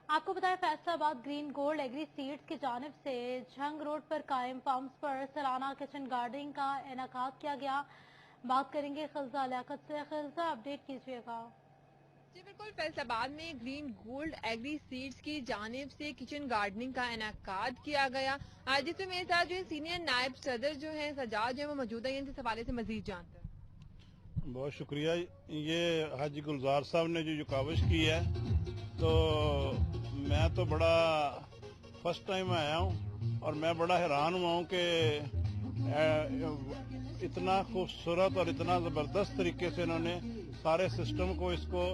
आपको बताया Faisalabad green gold agree seeds की जानिब से झंग रोड पर कायम फार्म्स पर सालाना किचन गार्डनिंग का इनेकाद किया गया। बात करेंगे खिलजा लियाकत से। खिलजा, अपडेट कीजिएगा। जी बिल्कुल, फैसलाबाद में ग्रीन गोल्ड एग्री सीड्स की जानिब से किचन गार्डनिंग का इनेकाद किया गया, जिसमें मेरे साथ जो है सीनियर नायब सदर जो है सजाद जो है वो मौजूद है। इनसे हवाले से मजीद जानते हैं। बहुत शुक्रिया। ये हाजी गुलजार साहब ने जो काविश की है, तो मैं तो बड़ा फर्स्ट टाइम आया हूँ और मैं बड़ा हैरान हुआ हूँ कि इतना खूबसूरत और इतना ज़बरदस्त तरीके से इन्होंने सारे सिस्टम को इसको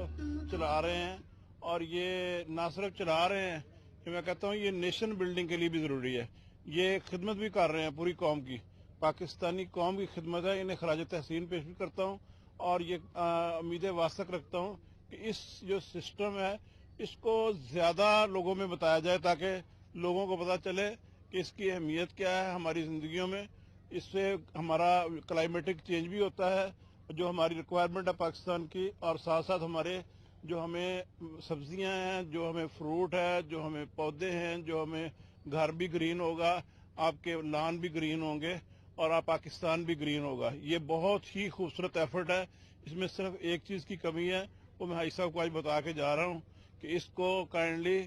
चला रहे हैं। और ये ना सिर्फ चला रहे हैं कि मैं कहता हूँ ये नेशन बिल्डिंग के लिए भी ज़रूरी है। ये खिदमत भी कर रहे हैं पूरी कौम की, पाकिस्तानी कौम की खिदमत है। इन्हें खराज तहसीन पेश भी करता हूँ और ये उम्मीदें वास्तक रखता हूँ कि इस जो सिस्टम है इसको ज्यादा लोगों में बताया जाए ताकि लोगों को पता चले कि इसकी अहमियत क्या है हमारी जिंदगियों में। इससे हमारा क्लाइमेटिक चेंज भी होता है, जो हमारी रिक्वायरमेंट है पाकिस्तान की, और साथ साथ हमारे जो हमें सब्जियां हैं, जो हमें फ्रूट है, जो हमें पौधे हैं, जो हमें घर भी ग्रीन होगा, आपके लान भी ग्रीन होंगे और आप पाकिस्तान भी ग्रीन होगा। ये बहुत ही खूबसूरत एफर्ट है। इसमें सिर्फ एक चीज की कमी है, वो मैं हाई साहब को आज बता के जा रहा हूँ कि इसको काइंडली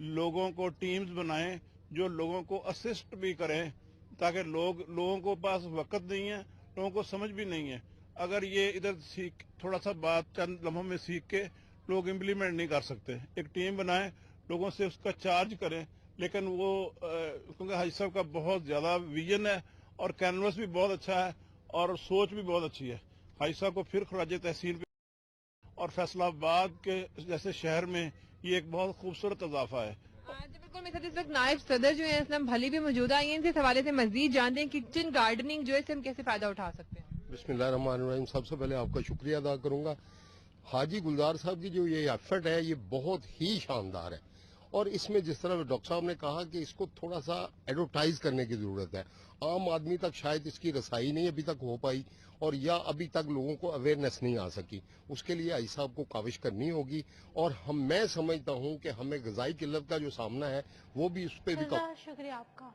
लोगों को टीम्स बनाएं जो लोगों को असिस्ट भी करें, ताकि लोगों को पास वक्त नहीं है, लोगों को समझ भी नहीं है। अगर ये इधर सीख थोड़ा सा बात चंद लम्हों में सीख के लोग इम्प्लीमेंट नहीं कर सकते। एक टीम बनाएं, लोगों से उसका चार्ज करें, लेकिन वो क्योंकि हाजी साहब का बहुत ज्यादा विजन है और कैनवस भी बहुत अच्छा है और सोच भी बहुत अच्छी है। हाजी साहब को फिर खराज तहसीन पे और फैसलाबाद के जैसे शहर में ये एक बहुत खूबसूरत इजाफा है। जी बिल्कुल, मेरे साथ इस वक्त नायब सदर जो है इस्लाम भली भी मौजूद है। इनसे इस हवाले से मजीद जानते हैं किचन गार्डनिंग जो है इससे हम कैसे फायदा उठा सकते हैं। बिस्मिल्लाहिर्रहमानिर्रहीम। सबसे पहले आपका शुक्रिया अदा करूंगा। हाजी गुलजार साहब की जो ये एफर्ट है ये बहुत ही शानदार है और इसमें जिस तरह डॉक्टर साहब ने कहा कि इसको थोड़ा सा एडवर्टाइज करने की जरूरत है। आम आदमी तक शायद इसकी रसाई नहीं अभी तक हो पाई और या अभी तक लोगों को अवेयरनेस नहीं आ सकी। उसके लिए आई साहब को काविश करनी होगी और मैं समझता हूं कि हमें गजाई किल्लत का जो सामना है वो भी उस पर भी शुक्रिया आपका।